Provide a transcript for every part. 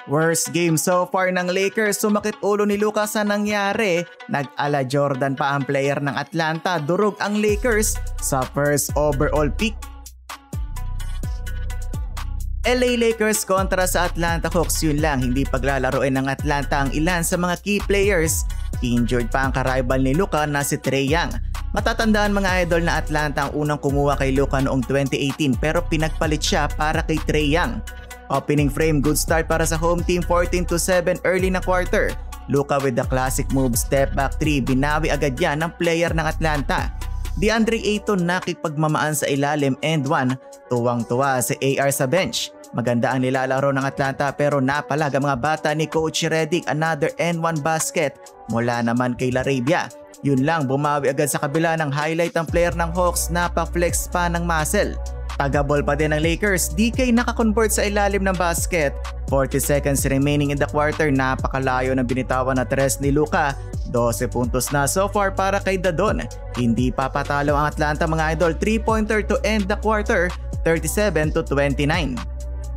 Worst game so far ng Lakers, sumakit ulo ni Luka sa nangyari. Nag-ala Jordan pa ang player ng Atlanta, durog ang Lakers sa first overall pick. LA Lakers kontra sa Atlanta Hawks, yun lang, hindi paglalaroin ng Atlanta ang ilan sa mga key players. Injured pa ang karibal ni Luka na si Trae Young. Matatandaan mga idol na Atlanta ang unang kumuha kay Luka noong 2018 pero pinagpalit siya para kay Trae Young. Opening frame, good start para sa home team, 14-7 early na quarter. Luka with the classic move, step back 3, binawi agad yan ng player ng Atlanta. DeAndre Ayton nakikipagmamaan sa ilalim and 1, tuwang-tuwa si AR sa bench. Maganda ang nilalaro ng Atlanta pero napalag ang mga bata ni Coach Redick, another N1 basket mula naman kay Laravia. Yun lang, bumawi agad sa kabila ng highlight ang player ng Hawks, napaflex pa ng muscle. Taga-ball pa din ng Lakers, DK nakakonvert sa ilalim ng basket. 40 seconds remaining in the quarter, napakalayo ng binitawan na tres ni Luka. 12 puntos na so far para kay Dadon. Hindi papatalo ang Atlanta mga idol, 3-pointer to end the quarter, 37-29.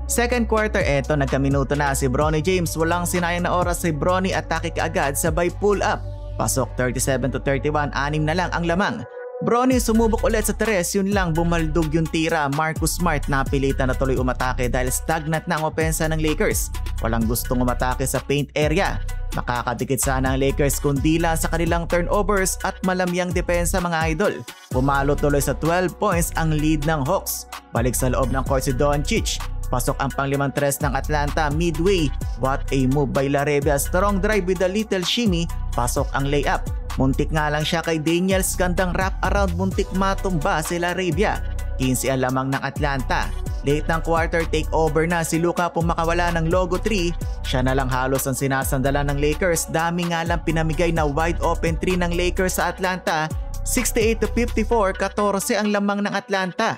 Second quarter, eto nagkaminuto na si Bronny James, walang sinayang na oras si Bronny, atake kaagad sabay pull up. Pasok 37-31, 6 na lang ang lamang. Bronny sumubok ulit sa tres, yun lang bumaldog yung tira. Marcus Smart napilitan na tuloy umatake dahil stagnant na ang opensa ng Lakers. Walang gustong umatake sa paint area. Makakadikit sana ang Lakers kundi lang sa kanilang turnovers at malamyang depensa mga idol. Pumalo tuloy sa 12 points ang lead ng Hawks. Balik sa loob ng court si Doncic. Pasok ang panglimang tres ng Atlanta midway. What a move by Laravia. Strong drive with a little shimmy. Pasok ang layup. Muntik nga lang siya kay Daniels, gandang wrap around, muntik matumba si Laravia. 15 ang lamang ng Atlanta. Late ng quarter, take over na si Luka pumakawala ng logo 3. Siya na lang halos ang sinasandalan ng Lakers. Dami nga lang pinamigay na wide open 3 ng Lakers sa Atlanta. 68-54, 14 ang lamang ng Atlanta.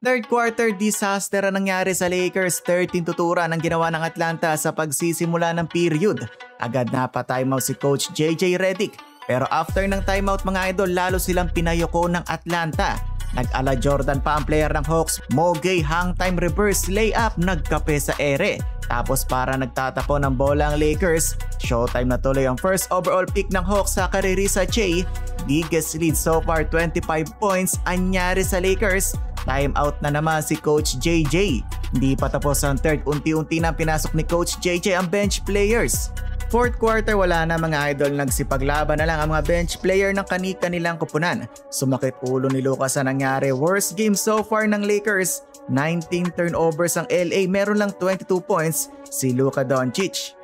Third quarter, disaster ang nangyari sa Lakers. 13 tuturan ang ginawa ng Atlanta sa pagsisimula ng period. Agad na pa-timeout si Coach JJ Redick. Pero after ng timeout mga idol, lalo silang pinayoko ng Atlanta. Nag-ala Jordan pa ang player ng Hawks. Mogay hang time reverse layup, nagkape sa ere. Tapos para nagtatapon ng bola ang Lakers, showtime na tuloy ang first overall pick ng Hawks sa Karirisa Che. Biggest lead so far, 25 points, anyari sa Lakers. Timeout na naman si Coach JJ. Hindi pa tapos ang third, unti-unti na pinasok ni Coach JJ ang bench players. Fourth quarter, wala na mga idol, nagsipaglaban na lang ang mga bench player ng kani-kanilang kupunan. Sumakit ulo ni Luka sa nangyari. Worst game so far ng Lakers, 19 turnovers ang LA, meron lang 22 points si Luka Doncic.